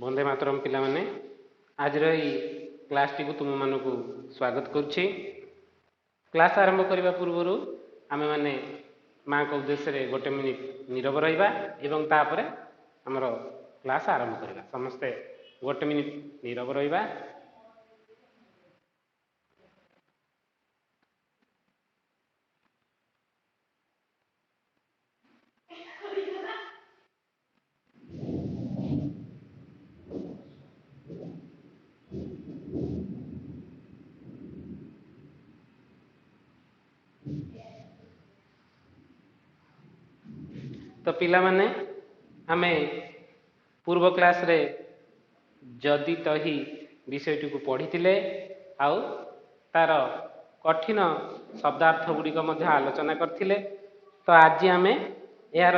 वंदे मातरम पिला माने आज रही क्लास टी को तुम मानक स्वागत करुच्छे। क्लास आरंभ करने पूर्व आमे माने माँ को उद्देश्य गोटे मिनिट नीरव रहिबा एवं तापरे हमर क्लास आरंभ करबा। समस्ते गोटे मिनिट नीरव रहिबा। तो पिला माने आमे पूर्व क्लास रे जदि तही विषयटी को पढ़ी आउ तार कठिन शब्दार्थ गुड़िक आलोचना करथिले। तो आज आमे यार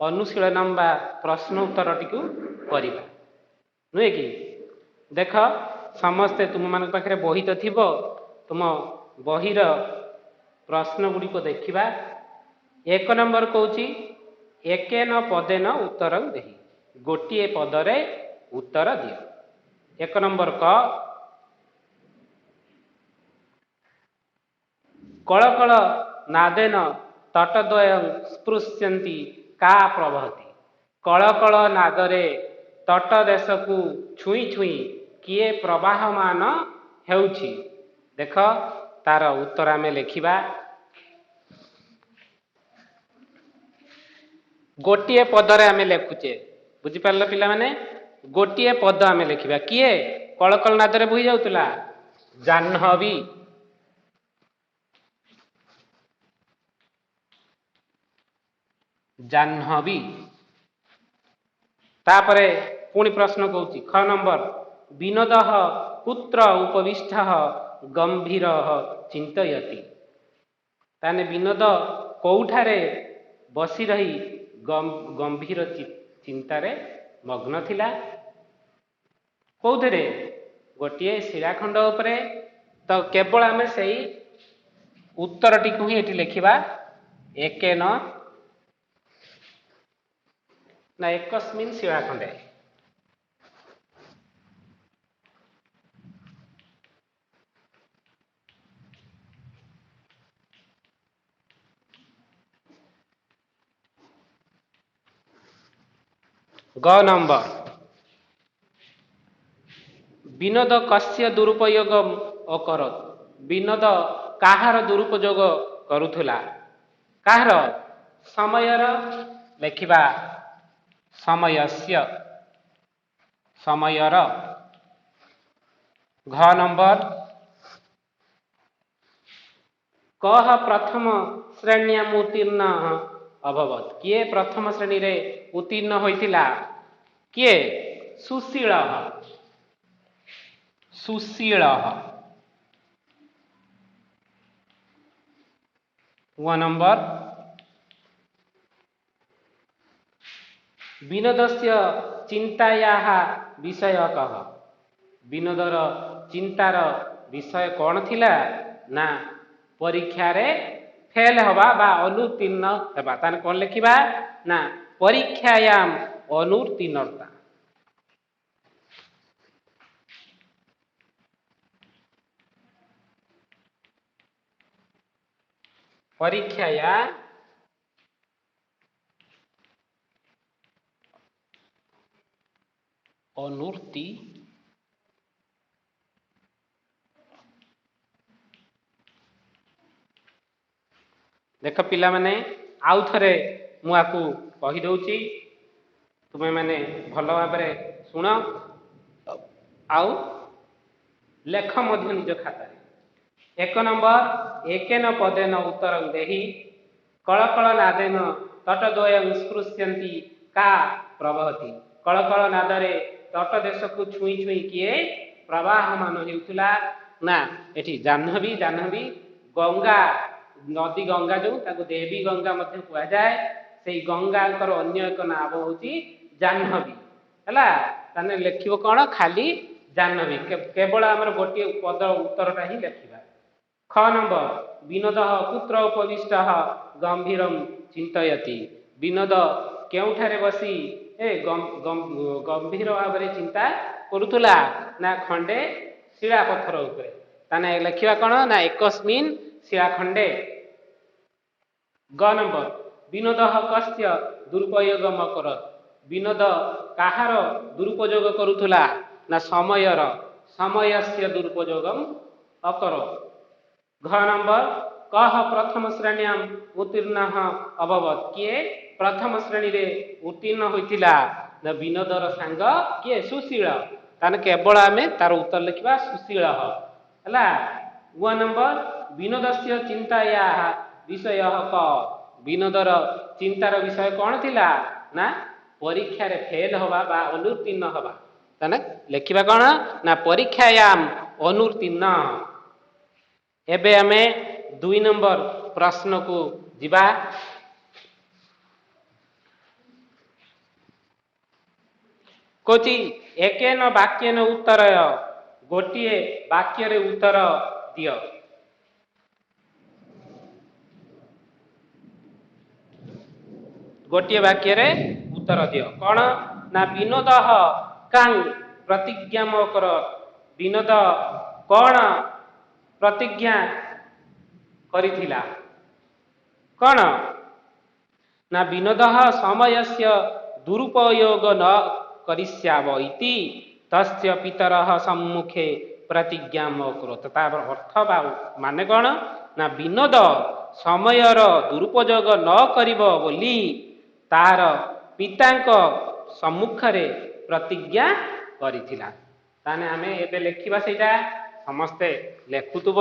अनुशीलनम बा प्रश्न उत्तर टी करबा नुहे कि। देख समस्ते तुम मान पाखे बही तो थिबो, तुम बहीर प्रश्न गुड़िक देखिबा। एक नंबर कहूची एकेन पदेन उत्तर देहि, गोटे पदरे उत्तर दियो। एक नंबर क कलकल नादेन तटद्वयं स्पृश्यन्ति का प्रवहति। कलकल नादरे तट देश को छुई छुई किए प्रवाहमान हेउछि। देख तार उत्तर आमे लिखिबा। गोटे पदरे आमे लेखुचे, बुझी पारल पिला माने। गोटे पद आमे लिखिबा। किए कलकल नादरे बोही जाउतला? जाह्नवी। जाह्नवी। तापरे पुणी प्रश्न कहूची ख नंबर विनोद कुत्र उपविष्ट गंभीर चिंतयति। ताने विनोद कोठारे बसी रही गंभीर चिंतारे मग्न थिला। कौथरे? गोटे शिलाखंड उपरे। तो केवल आमे सही उत्तर टी को ही एटी लिखिबा। एकेन ना एकस्मिन शिलाखंडे। ग नंबर विनोद कस्य दुरुपयोग अकरत। विनोद काहार दुरुपयोग करुथुला? काहार? समयर। लिखिबा समयस्य, समयर। घ नंबर कह प्रथम श्रेण्याम उत्तीर्ण अभवत। किए प्रथम श्रेणी रे उत्तीर्ण होइथिला? किए? सुशील। सुशील। व नंबर विनोदस्य चिंतायाः विषय कह। विनोदर चिंतार विषय कौन थिला? ना परीक्षा रे फेल हवा बा अनुत्तीर्ण हेबा। ताने कौन लिखिबा? ना परीक्षायाम अनुत्तीर्णता। परीक्षाया अनुत्ती देख पिला माने आउ थरे मु आकु कहि दउची, तुमे माने भल भाबरे सुन आउ लेख मध्य निज खाता। एक नंबर एकेन पदेन उत्तर देहि कलकल नादेन तटद्वयं स्पृश्यन्ति का प्रवहति। कलकल नादरे तट देश को छुई छुई किए प्रवाहमान हेउथुला? ना एठी जाह्नवी। जाह्नवी गंगा नदी, गंगा जो ताको देवी गंगा मध्य कुआ जाए। सेई गंगांकर अन्य एक नाम होची जाह्नवी हला। ताने लेखिबो कोन? खाली जाह्नवी। केवल आमर गोटे पद उत्तरटा ही लिखिबा। ख नंबर विनोद कुत्र उपविष्ट गंभीरम चिंतयति। विनोद କେଉଁଠାରେ ବସି ଗମ୍ଭୀର ଭାବରେ ଚିନ୍ତା କରୁଥିଲା ନା ଖଣ୍ଡେ ଶିଳା ପଥର ଉପରେ। ତାହେଲେ ଲେଖିବା କ'ଣ ନା ଏକସ୍ମିନ୍ ଶିଳାଖଣ୍ଡେ। ଗ ନମ୍ବର ବିନୋଦ କସ୍ୟ ଦୁରୁପଯୋଗ ଅକରତ୍। ବିନୋଦ କାହାର ଦୁରୁପଯୋଗ କରୁଥିଲା ନା ସମୟର। ସମୟସ୍ୟ ଦୁରୁପଯୋଗମ୍ ଅକରତ୍। ଘ ନମ୍ବର କହ ପ୍ରଥମ ଶ୍ରେଣୀୟାମ୍ ଉତ୍ତୀର୍ଣ୍ଣ ଅଭବତ୍। କିଏ ପ୍ରଥମ ଶ୍ରେଣୀରେ ଉତ୍ତୀର୍ଣ୍ଣ ହୋଇଥିଲା ନା ବିନୋଦର ସାଙ୍ଗ କିଏ ସୁଶୀଳ। ତାହେଲେ କେବଳ ଆମେ ତାର ଉତ୍ତର ଲେଖିବା ସୁଶୀଳ ହେଲା। ଗ ନମ୍ବର ବିନୋଦସ୍ୟ ଚିନ୍ତାୟା ବିଷୟ କ। ବିନୋଦର ଚିନ୍ତାର ବିଷୟ କ'ଣ ଥିଲା ନା ପରୀକ୍ଷାରେ ଫେଲ ହବା ବା ଅନୁତ୍ତୀର୍ଣ୍ଣ ହବା। ତାହେଲେ ଲେଖିବା କ'ଣ ନା ପରୀକ୍ଷାୟାମ୍ ଅନୁତ୍ତୀର୍ଣ୍ଣ। ଏବେ ଆମେ 2 ନମ୍ବର ପ୍ରଶ୍ନକୁ ଯିବା। କହୁଛି ଏକେନ ବାକ୍ୟେନ ଉତ୍ତରୟ। ଗୋଟିଏ ବାକ୍ୟରେ ଉତ୍ତର ଦିଅ। ଗୋଟିଏ ବାକ୍ୟରେ ଉତ୍ତର ଦିଅ କ'ଣ ନା ବିନୋଦ କାଂ ପ୍ରତିଜ୍ଞାମ ଅକରତ୍। ବିନୋଦ କ'ଣ ପ୍ରତିଜ୍ଞା କରିଥିଲା କ'ଣ ନା ବିନୋଦ ସମୟସ୍ୟ ଦୁରୁପଯୋଗ ନ କରିଷ୍ୟାବ ଇତି ତସ୍ୟ ପିତରଃ ସମ୍ମୁଖେ ପ୍ରତିଜ୍ଞାମ ଅକରୋତ୍। ତାର ଅର୍ଥ ବା ମାନେ କ'ଣ ନା ବିନୋଦ ସମୟର ଦୁରୁପଯୋଗ ନ କରିବ ବୋଲି ତାହାର ପିତାଙ୍କ ସମ୍ମୁଖରେ ପ୍ରତିଜ୍ଞା କରିଥିଲା। ତାହେଲେ ଆମେ ଏବେ ଲେଖିବା ସେଇଟା ସମସ୍ତେ ଲେଖୁଥିବ।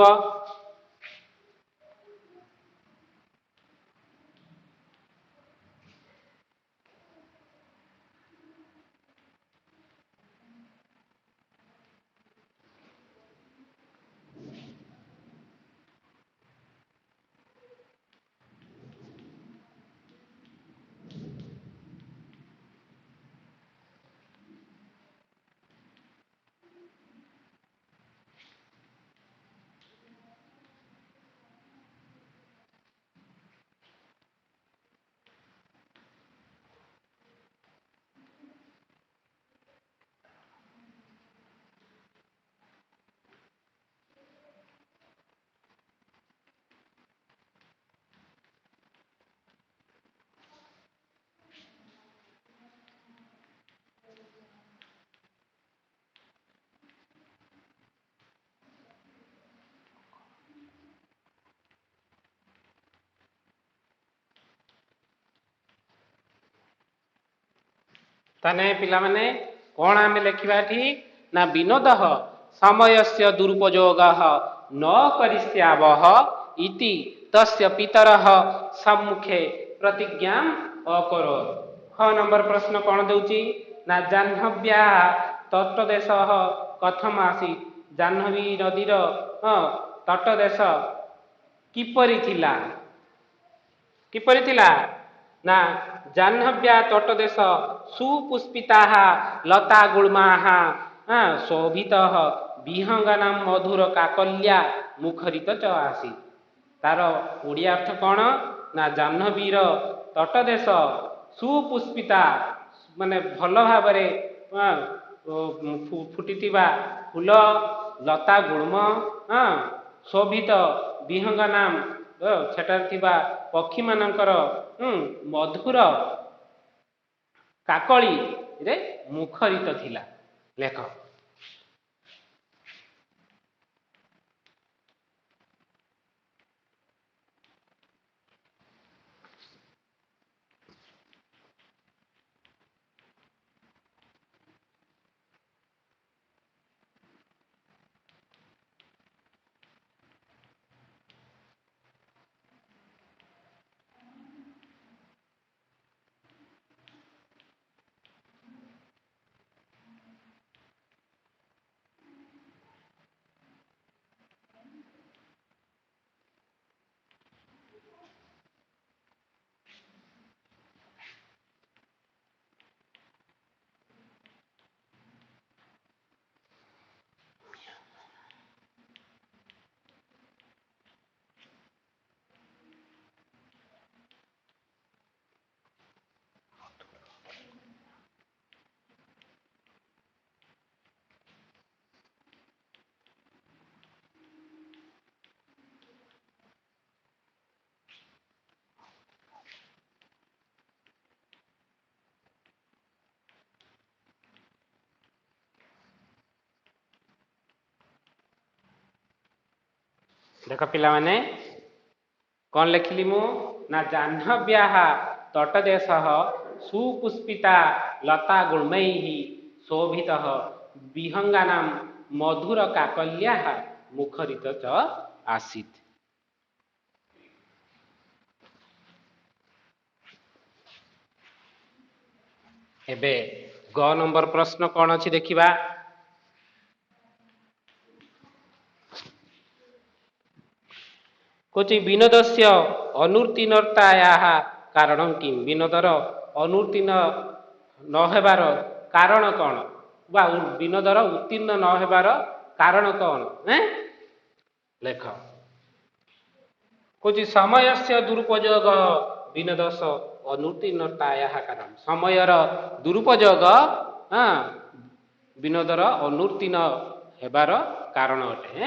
ତାହେଲେ ପିଲାମାନେ କ'ଣ ଆମେ ଲେଖିବା ଏଠି ନା ବିନୋଦ ସମୟସ୍ୟ ଦୁରୁପଯୋଗ ନ କରିଷ୍ୟାବଃ ଇତି ତସ୍ୟ ପିତରଃ ସମ୍ମୁଖେ ପ୍ରତିଜ୍ଞା ଅକରୋତ୍। ହ ନମ୍ବର ପ୍ରଶ୍ନ କ'ଣ ଦେଉଛି ନା ଜାହ୍ନବ୍ୟା ତଟଦେଶ କଥମ ଆସୀତ୍। ଜାହ୍ନବୀ ନଦୀର ତଟଦେଶ କିପରି ଥିଲା। କିପରି ଥିଲା ନା ଜାହ୍ନବ୍ୟା ତଟଦେଶ ସୁପୁଷ୍ପିତା ଲତା ଗୁଳ୍ମା ଶୋଭିତ ବିହଙ୍ଗାନାଂ ମଧୁର କାକଲ୍ୟା ମୁଖରିତ ଚ ଆସୀତ୍। ତାର ଓଡ଼ିଆ ଅର୍ଥ କ'ଣ ନା ଜାହ୍ନବୀର ତଟଦେଶ ସୁପୁଷ୍ପିତା ମାନେ ଭଲ ଭାବରେ ଫୁଟିଥିବା ଫୁଲ ଲତା ଗୁଳ୍ମ ଶୋଭିତ ବିହଙ୍ଗାନାଂ ସେଠାରେ ଥିବା ପକ୍ଷୀମାନଙ୍କର ମଧୁର କାକଳିରେ ମୁଖରିତ ଥିଲା। ଲେଖ। ଦେଖ ପିଲାମାନେ କଣ ଲେଖିଲି ମୁଁ ନା ଜାହ୍ନବ୍ୟାହ ତଟଦେଶ ସୁପୁଷ୍ପିତା ଲତା ଗୁଳ୍ମୈ ଶୋଭିତ ବିହଙ୍ଗାନାମ ମଧୁର କାକଲ୍ୟା ମୁଖରିତ ଚ ଆସୀତ୍। ଏବେ ଗ ନମ୍ବର ପ୍ରଶ୍ନ କଣ ଅଛି ଦେଖିବା। କହୁଛି ବିନୋଦସ୍ୟ ଅନୁତ୍ତୀର୍ଣ୍ଣତାୟାଃ କାରଣ କିମ୍? ବିନୋଦର ଅନୁତ୍ତୀର୍ଣ୍ଣ ନ ହେବାର କାରଣ କଣ ବା ବିନୋଦର ଉତ୍ତୀର୍ଣ୍ଣ ନ ହେବାର କାରଣ କଣ? ଲେଖ। କହୁଛି ସମୟସ୍ୟ ଦୁରୁପଯୋଗ ବିନୋଦସ ଅନୁତ୍ତୀର୍ଣ୍ଣତାୟାଃ କାରଣ। ସମୟର ଦୁରୁପଯୋଗ ବିନୋଦର ଅନୁତ୍ତୀର୍ଣ୍ଣ ହେବାର କାରଣ ଅଟେ।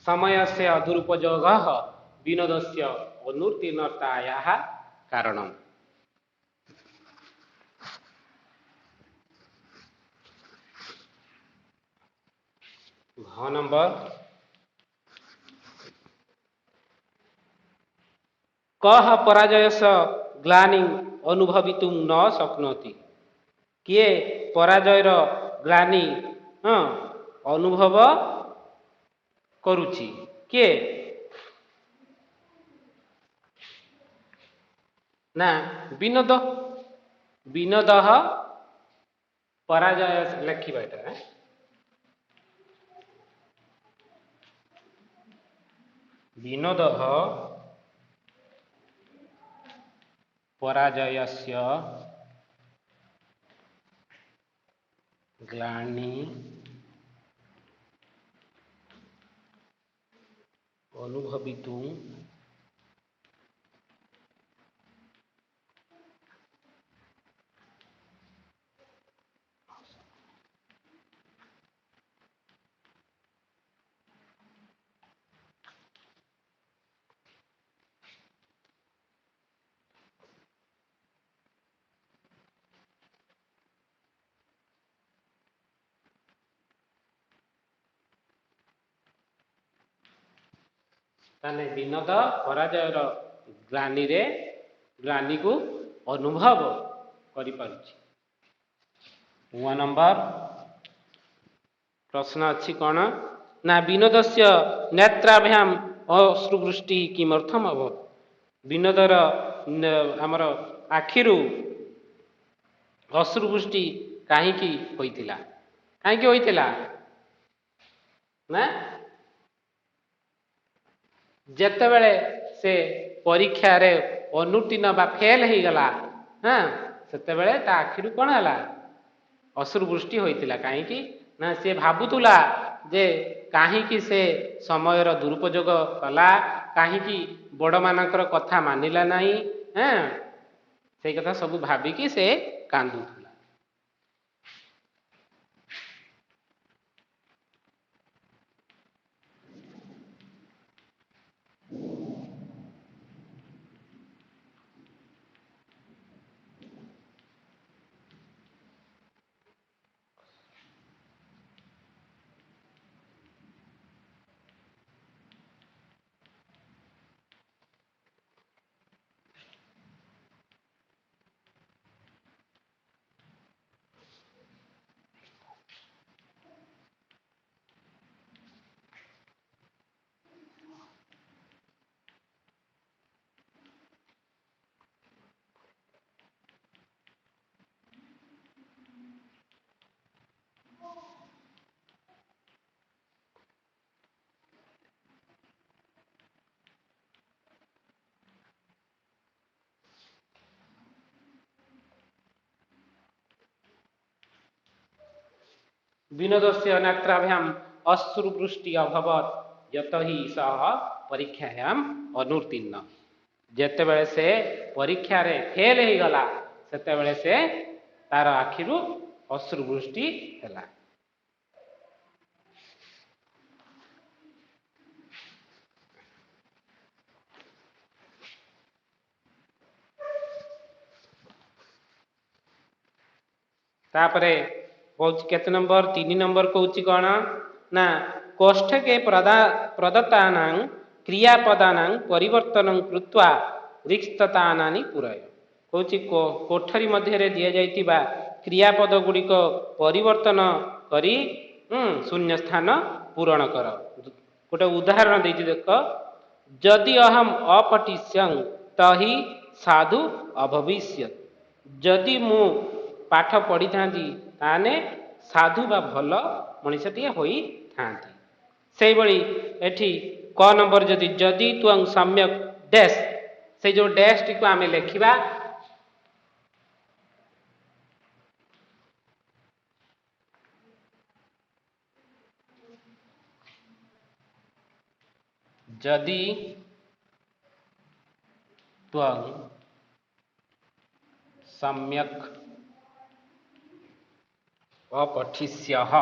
ସମୟସ୍ୟ ଦୁରୁପଯୋଗଃ ବିନୋଦସ୍ୟ ଅନୁତ୍ତୀର୍ଣ୍ଣତାୟାଃ କାରଣମ୍। ଘ ନମ୍ବର କଃ ପରାଜୟସ୍ୟ ଗ୍ଲାନିଂ ଅନୁଭବିତୁଂ ନ ଶକ୍ନୋତି? କିଏ ପରାଜୟର ଗ୍ଲାନି ଅନୁଭବ କରୁଛି? କିଏ? ନା ବିନୋଦ। ବିନୋଦଃ ପରାଜୟ ଲେଖିବା ଏଟା। ବିନୋଦଃ ପରାଜୟସ୍ୟ ଗ୍ଲାନି ଅନୁଭବିତୁଂ ତାହେଲେ ବିନୋଦ ପରାଜୟର ଗ୍ଲାନିକୁ ଅନୁଭବ କରିପାରୁଛି। 9 ନମ୍ବର ପ୍ରଶ୍ନ ଅଛି କଣ ନା ବିନୋଦସ୍ୟ ନେତ୍ରାଭ୍ୟାମ୍ ଅଶ୍ରୁବୃଷ୍ଟି କିମರ್ಥମ୍ ଅଭବତ୍? ବିନୋଦର ଆମର ଆଖିରୁ ଅଶ୍ରୁବୃଷ୍ଟି କାହିଁକି ହୋଇଥିଲା? କାହିଁକି ହୋଇଥିଲା ନା ଯେତେବେଳେ ସେ ପରୀକ୍ଷାରେ ଅନୁତ୍ତୀର୍ଣ୍ଣ ବା ଫେଲ ହେଇଗଲା ସେତେବେଳେ ତା ଆଖିରୁ କଣ ହେଲା? ଅଶ୍ରୁବୃଷ୍ଟି ହୋଇଥିଲା। କାହିଁକି ନା ସେ ଭାବୁଥିଲା ଯେ କାହିଁକି ସେ ସମୟର ଦୁରୁପଯୋଗ କଲା, କାହିଁକି ବଡ଼ମାନଙ୍କର କଥା ମାନିଲା ନାହିଁ, ସେଇ କଥା ସବୁ ଭାବିକି ସେ କାନ୍ଦୁଥିଲା। विनोदस्य नेत्राभ्याम अश्रुवृष्टि अभवत यत ही सह परीक्षायाम अनुत्तीर्ण ଯେତେବେଳେ ସେ ପରୀକ୍ଷାରେ ଫେଲ ହେଇଗଲା ସେତେବେଳେ ସେ ତାର ଆଖିରୁ ଅଶ୍ରୁବୃଷ୍ଟି ହେଲା। तापरे कौच केते नंबर 3 नंबर कौची कौन ना कोष्ठके प्रदत्तानां क्रियापदानां परिवर्तनं कृत्वा रिक्ततानानि पूरय कौची कोठरी मध्य रे दिया जाइतिबा क्रियापद गुड़िक परिवर्तन करी शून्य स्थान पूरण कर। गोटे उदाहरण देछि देख यदि अहम अपठिष्यं तहि साधु अभविष्यत् जदि मु पाठ पढ़ी था ताने साधु बा भल मनीषटिए होई थांती से बड़ी एठी क नंबर जदि जदि त्वं सम्यक डैश से जो डैश टी को आमे लेखिबा जदि त्वं सम्यक अपठिष्यः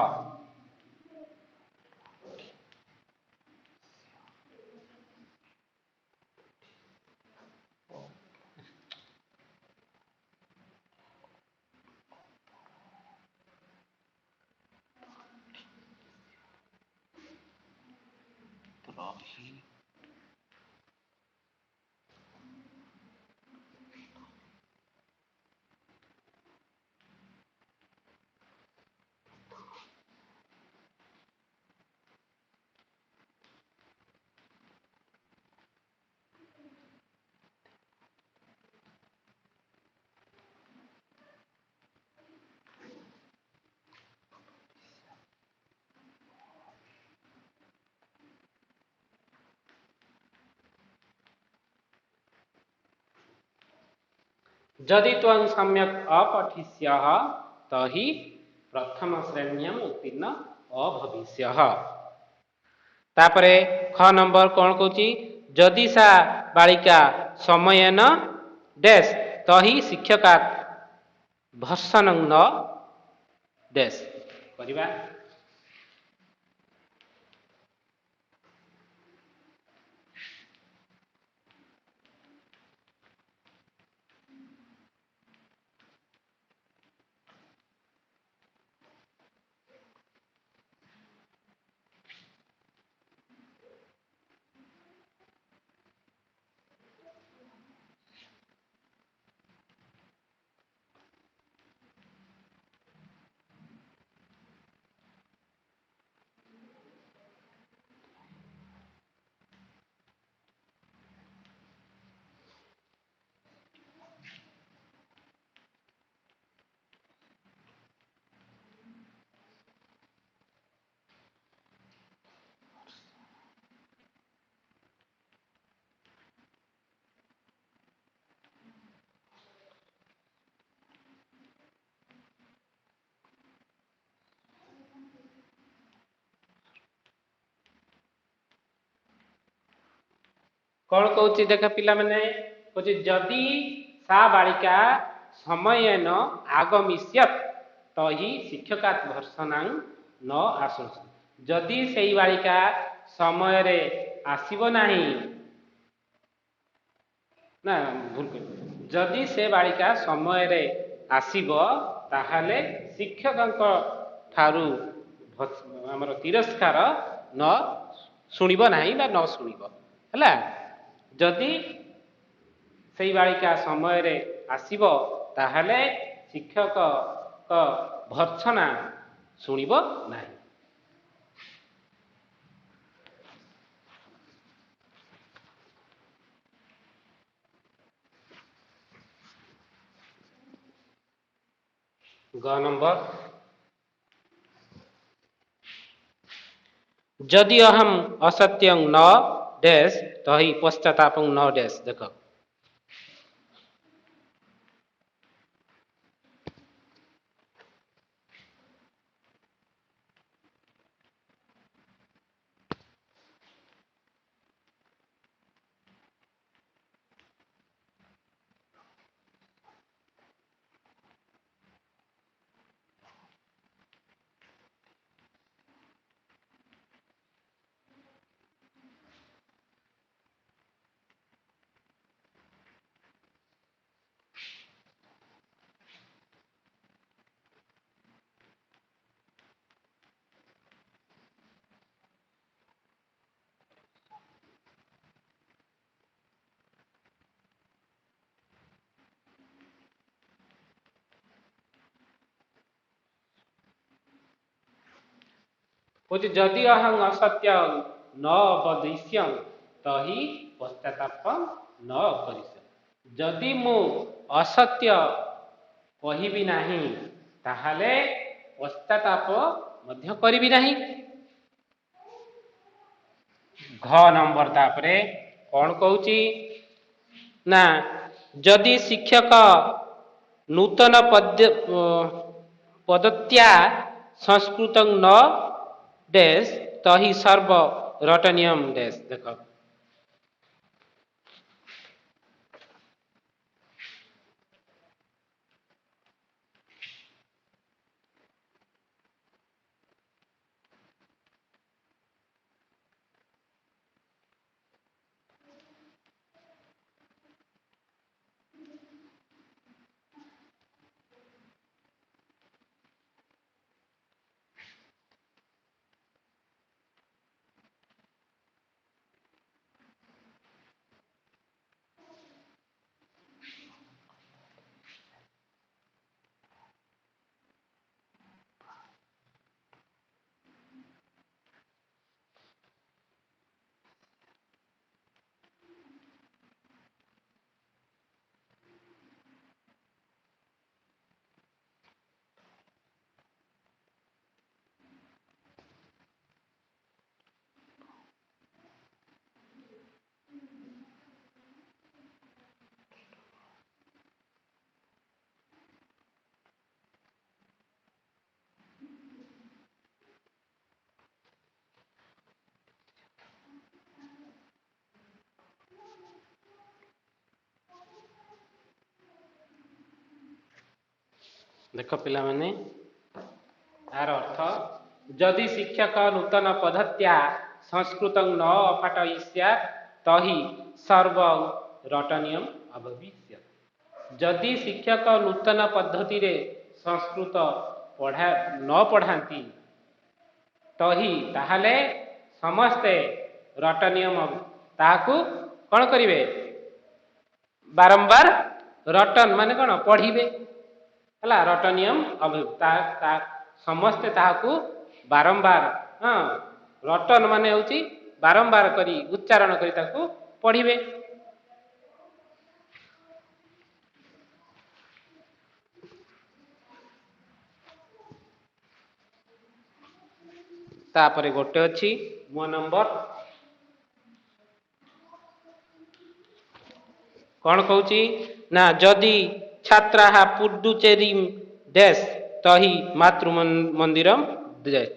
जदि त्वं सम्यक अपठिष्यः तहि प्रथम श्रेण्याम उत्तीर्ण अभविष्यः। तापरे ख नंबर कौन कहूची जदि सा बालिका समयन डैश तहि शिक्षकात भर्सन न डैश करिबा कौन कहूची देख पिला माने कहूची जदि सा बालिका समयन आगमिष्यत तहि शिक्षकात भर्सनां न आसुस जदि सेई बालिका समय रे आसीबो नाही ना भूल कर जदि से बालिका समय रे आसीबो ताहाले शिक्षकंक ठारू हमर तिरस्कार न सुनिबो नाही बा न सुनिबो हला जदि सेई बालिका समय रे आसीबो ताहाले शिक्षक का भर्त्सना सुनिबो नाही। ग नंबर जदि अहम असत्यं न डैश तहि पश्चातापं न डैश देख कौच जदि अहं असत्य न वदिष्यं तही पश्चाताप न करिष्यं। जदि मु असत्य कहिबि नाही ताहाले पश्चाताप मध्य करिबि नाही। घ नंबर तापरे कौन कहूची ना जदि शिक्षक नूतन पद्धत्या संस्कृत न डैश तही सर्व रटनियम डैश। देख देख पिला माने तार अर्थ जदि शिक्षक नूतन पद्धत्या संस्कृत न पाठयिष्या तही सर्व रटनियम अभविष्य। जदि शिक्षक नूतन पद्धति रे संस्कृत पढ़ा न पढ़ाती तही ताहाले समस्ते रटनियम ताकू कौन करिवे बारंबार रटन माने कौन पढ़िबे हला रटनियम अभिता समस्ते ताहाकू बारंबार हाँ रटन माने होची बारंबार करी उच्चारण करी ताकू पढ़िबे। तापरे गोटे अछि मो नंबर कौन कहूची ना जदि छात्रा पुडुचेरी देश तही मातृ मंदिरम जाए।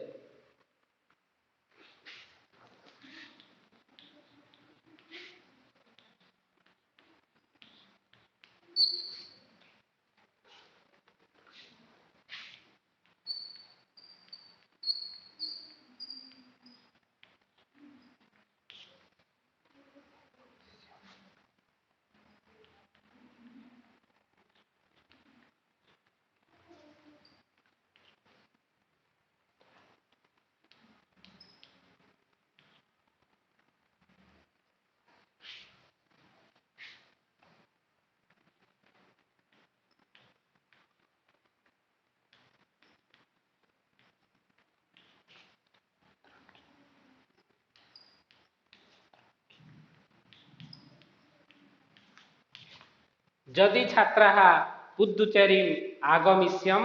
जदि छात्रा पुदुचेरी आगमिष्यम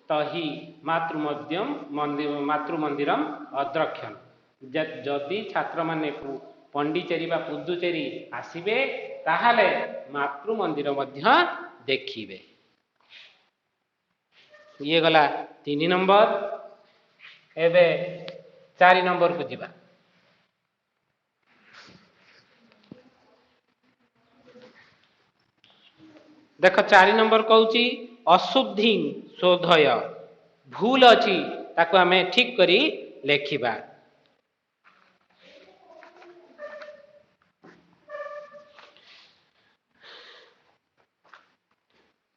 तही मातृमंदिरम अद्रक्षण। जदि छात्र माने पंडिचेरी बा पुदुचेरी आसीबे ताहाले मातृ मंदिर मध्य देखिबे। ये गला 3 नंबर। एबे 4 नंबर को जिबा। देख 4 नंबर कहूची अशुद्धि शोधय भूल अछि ताको आमे ठीक करी लेखिबा।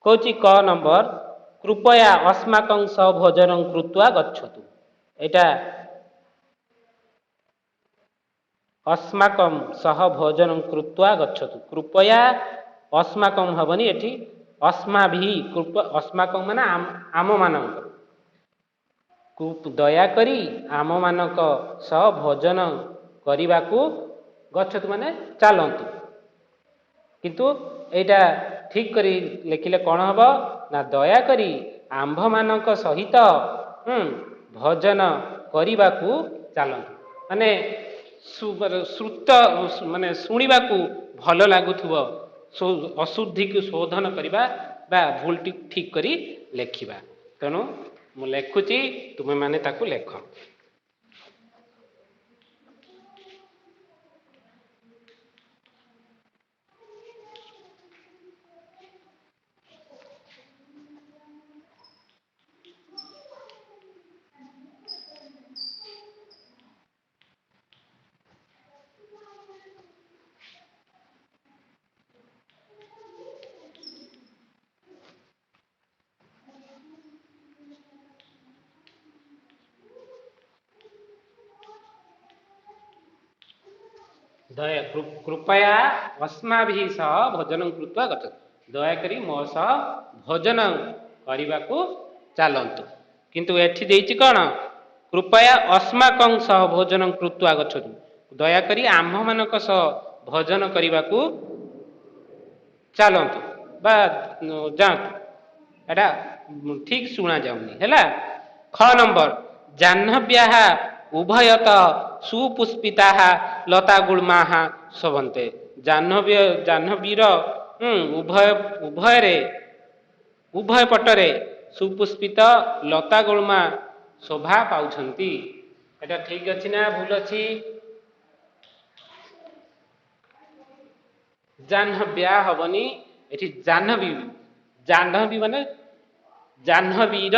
कहूची क नंबर कृपया अस्माकं सह भोजनं कृत्वा गच्छतु। एटा अस्माकं सह भोजनं कृत्वा गच्छतु कृपया अस्माकं हबनी एठी अस्मा भी अस्माकं माने आम मानक ଦୟାକରି ଆମମାନଙ୍କ ସହ ଭୋଜନ କରିବାକୁ ଗଚ୍ଛତୁ ମାନେ ଚାଲନ୍ତୁ। କିନ୍ତୁ ଏଇଟା ଠିକ କରି ଲେଖିଲେ କ'ଣ ହବ ନା ଦୟାକରି ଆମ୍ଭମାନଙ୍କ ସହିତ ଭୋଜନ କରିବାକୁ ଚାଲନ୍ତୁ। ମାନେ ଶ୍ରୁତ ମାନେ ଶୁଣିବାକୁ ଭଲ ଲାଗୁଥିବ, ଅଶୁଦ୍ଧିକୁ ଶୋଧନ କରିବା ବା ଭୁଲଟି ଠିକ କରି ଲେଖିବା। ତେଣୁ ମୁଁ ଲେଖୁଛି, ତୁମେମାନେ ତାକୁ ଲେଖ। कृपया अस्माभिः सह भोजन कृत्वा गच्छतु। ଦୟାକରି ମୋ ସହ ଭୋଜନ କରିବାକୁ ଚାଲନ୍ତୁ। କିନ୍ତୁ ଏଠି ଦେଇଛି କ'ଣ? କୃପୟା अस्माकं ସହ ଭୋଜନ କୃତ୍वा ଗଚ୍ଛତୁ। ଦୟାକରି ଆମ୍ଭମାନଙ୍କ ସହ ଭୋଜନ କରିବାକୁ ଚାଲନ୍ତୁ ବା ଯାଆନ୍ତୁ। ଏଟା ଠିକ ଶୁଣା ଯାଉନି ହେଲା। ଖ ନମ୍ବର ଜାହ୍ନବ୍ୟାଃ ଉଭୟତଃ ସୁପୁଷ୍ପିତାଃ ଲତା ଗୁଳ୍ମାଃ ଶୋଭନ୍ତେ। ଜାହ୍ନବୀର ଉଭୟ ପଟରେ ସୁପୁଷ୍ପିତ ଲତା ଗୁଳ୍ମା ଶୋଭା ପାଉଛନ୍ତି। ଏଟା ଠିକ ଅଛି ନା ଭୁଲ ଅଛି? ଜାହ୍ନବ୍ୟାଃ ହବନି, ଏଠି ଜାହ୍ନବୀ। ଜାହ୍ନବୀ ମାନେ ଜାହ୍ନବୀର।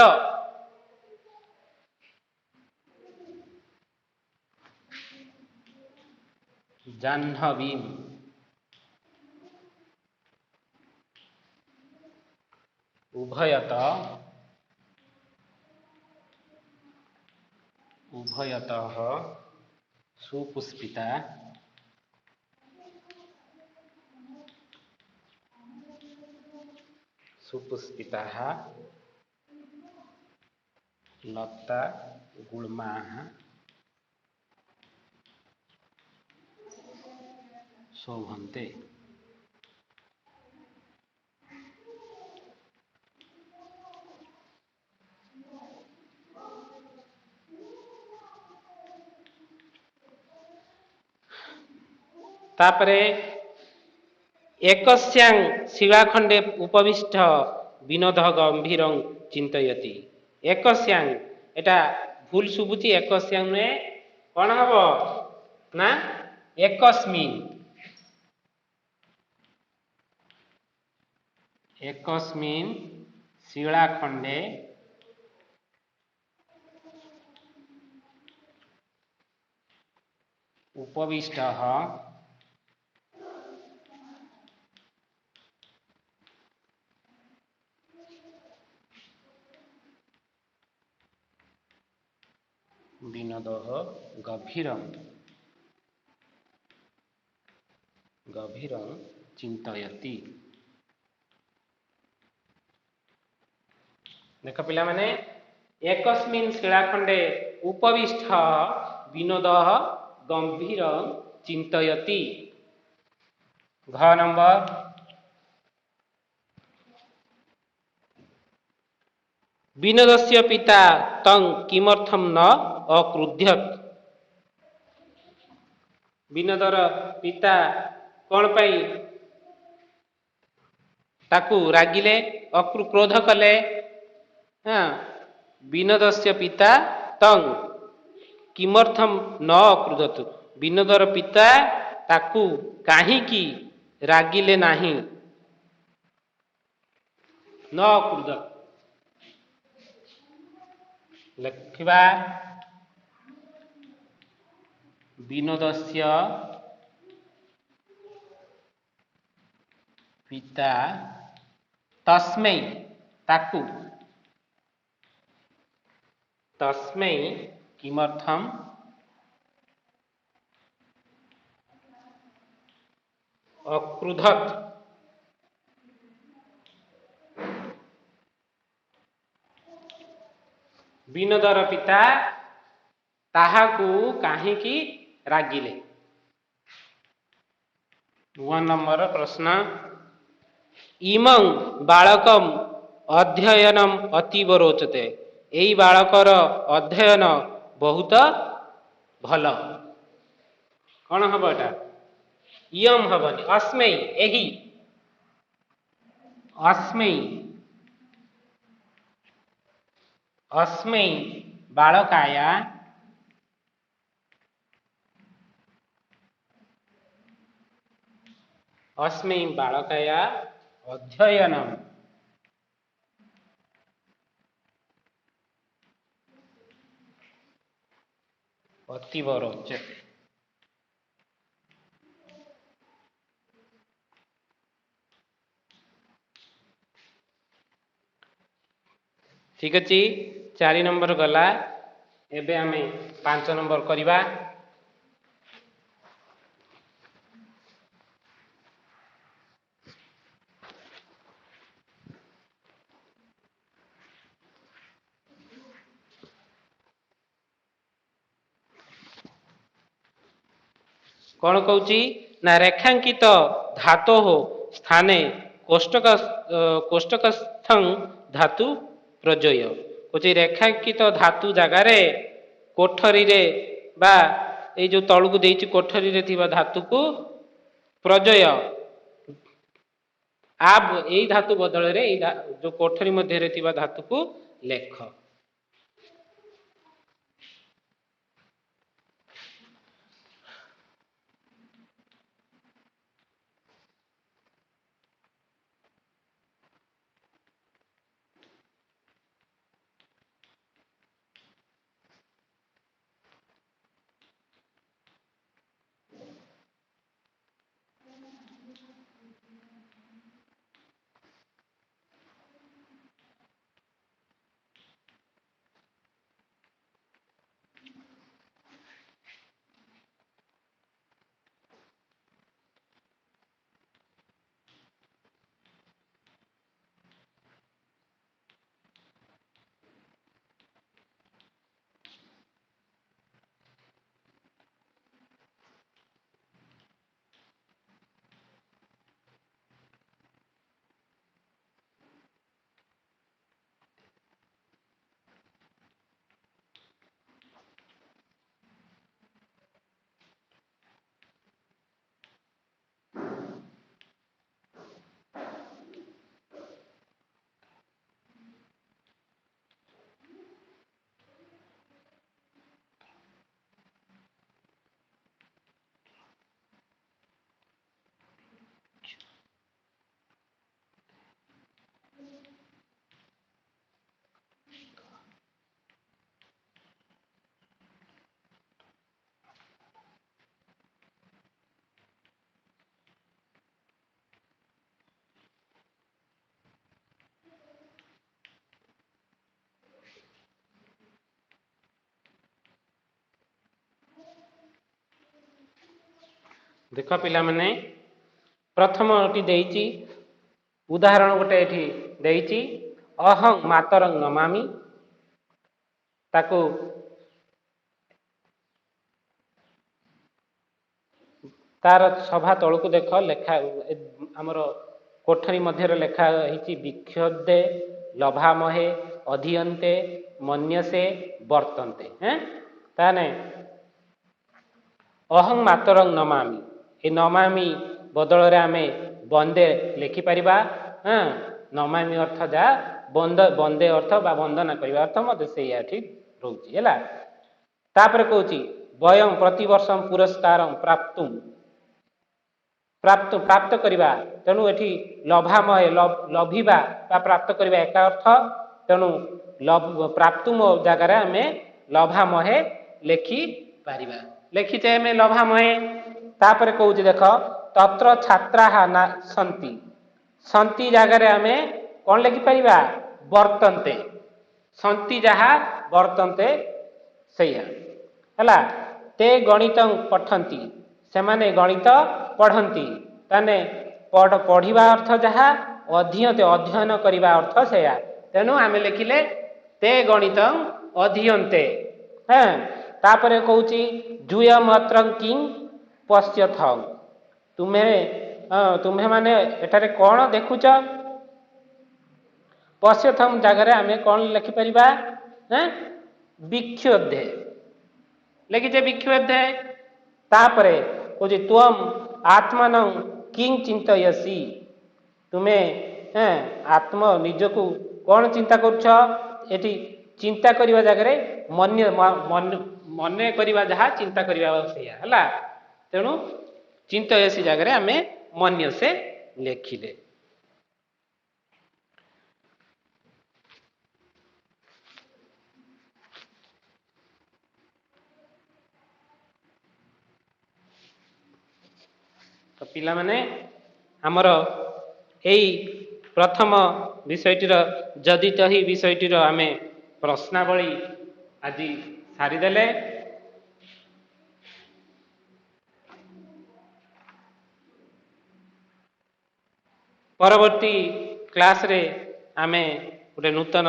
ଜାହ୍ନବୀ ଉଭୟତଃ ସୁପୁଷ୍ପିତା ଲତା ଗୁଳ୍ମାଃ ଶୋଭନ୍ତେ। ତାପରେ एकस्यां ଶିଳାଖଣ୍ଡେ ଉପବିଷ୍ଟ ବିନୋଦ ଗମ୍ଭୀରଂ ଚିନ୍ତୟତି। एकस्यां, ଏଟା ଭୁଲ ଶୁଭୁଛି, एकस्यां ନୁହେଁ। କ'ଣ ହବ ନା एकस्मिन्। एकस्मिन् ଶିଳାଖଣ୍ଡେ ଉପବିଷ୍ଟଃ ବିନୋଦଃ ଗଭୀରଂ ଚିନ୍ତୟତି। ଦେଖ ପିଲାମାନେ, एकस्मिन् ଶିଳାଖଣ୍ଡେ ଉପବିଷ୍ଟ ବିନୋଦଃ ଗମ୍ଭୀରଂ ଚିନ୍ତୟତି। ଘ ନମ୍ବର ବିନୋଦସ୍ୟ ପିତା ତଂ କିମರ್ಥଂ ନ ଅକ୍ରୁଧ୍ୟତ୍। ବିନୋଦର ପିତା କ'ଣ ପାଇଁ ତାକୁ ରାଗିଲେ, କ୍ରୋଧ କଲେ? ବିନୋଦସ୍ୟ ପିତା ତଂ କିମರ್ಥଂ ନ ଅକ୍ରୁଧ୍ୟତ୍। ବିନୋଦର ପିତା ତାକୁ କାହିଁକି ରାଗିଲେ ନାହିଁ? ନ ଅକ୍ରୁଧ୍ୟତ୍ ଲେଖିବା। ବିନୋଦସ୍ୟ ପିତା ତସ୍ମୈ ତାକୁ, ତସ୍ମୈ କିମर्थଂ ଅକ୍ରୁଧତ୍ ବିନୋଦର ପିତା ତାହାକୁ କାହିଁକି ରାଗିଲେ? 1 ନମ୍ବର ପ୍ରଶ୍ନ, ଇମଂ ବାଳକମ୍ ଅଧ୍ୟୟନମ୍ ଅତୀବ ରୋଚତେ। ଏଇ ବାଳକର ଅଧ୍ୟୟନ ବହୁତ ଭଲ। କଣ ହବ ଏଟା? ଇୟମ୍ ହବନି, ଅସ୍ମୈ, ଏହି, ଅସ୍ମୈ, ଅସ୍ମୈ ବାଳକାୟ अस्मै बालकया अध्ययनम् अतीव रोचते। ठीक अच्छे, 4 नंबर गला। एबे आमे 5 नंबर करिबा। कौन कहूँ ना रेखांकित धातो हो स्थाने कोष्टक कोष्टकस्थं धातु प्रजय कौच रेखांकित धातु जगार कोठरी रे बा ये जो तलू देती कोठरी रे थिबा धातु को प्रजय आप यही धातु बदल रे जो कोठरी मध्य थिबा धातु को लेख। देख पिला माने प्रथम देइची उदाहरण गोटे एठी देइची अहं मातरं नमामि ताको तार सभा तलू देख लेखा आमर कोठरी मध्य लेखा विक्षोदे लभामहे अधीयन्ते मन्यसे वर्तन्ते हैं ताने अहं मातरं नमामि ए नमामि बदल रे आमे बंदे लिखिपर हाँ नमामि अर्थ जा बंदे अर्थ बा वंदना करने अर्थ मत से रोचे है तापर कहूँ वयं प्रतिवर्ष पुरस्कार प्राप्त प्राप्त करवा तेणु ये लभामय लभिबा प्राप्त करवा एक अर्थ तेणु प्राप्तुम जगार आम लभामहे लिखि पारिबा लिखिचे आम लभामहे तापर कहूँ देख तत्र छात्रा ना सन्ति सन्ति जगार आम कौन लिखिपर वर्तन्ते सन्ति जहाँ वर्तन्ते सैया है ते गणित पठन्ति से माने गणित पढ़ती ताने पढ़ा अर्थ जहाँ अध्ययते अध्ययन करने अर्थ से तेणु आम लिखिले ते गणित अधीयन्ते हाँ तापर कहूँ जूयमत्र किं पश्यथ तुम्हें तुम्हें माने एटारे कौन देखुच पश्यथम जगह आम कौन लिखिपर विक्षोभे लिखिचे विक्षोभे तापर कौच त्वम आत्मान किं चिंतयसी तुम्हें आत्म निजकू कौन चिंता करुछ एटी चिंता करने जगह मन करवा जहाँ चिंता करवा है तेणु चिंतयसी जगह आम मन से लिखिले तो पिला माने हमर एई प्रथम विषयटीर जदित ही विषयटीर आम प्रश्नावली आज सारीदेले परवर्ती क्लास रे आमे गोटे नूतन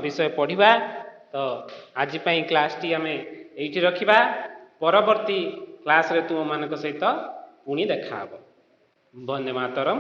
विषय पढ़िबा तो आज पई क्लास टी आमे एइठी रखिबा परवर्ती क्लास रे तुम मानक सहित पुणी देखा हबो। वंदे मातरम।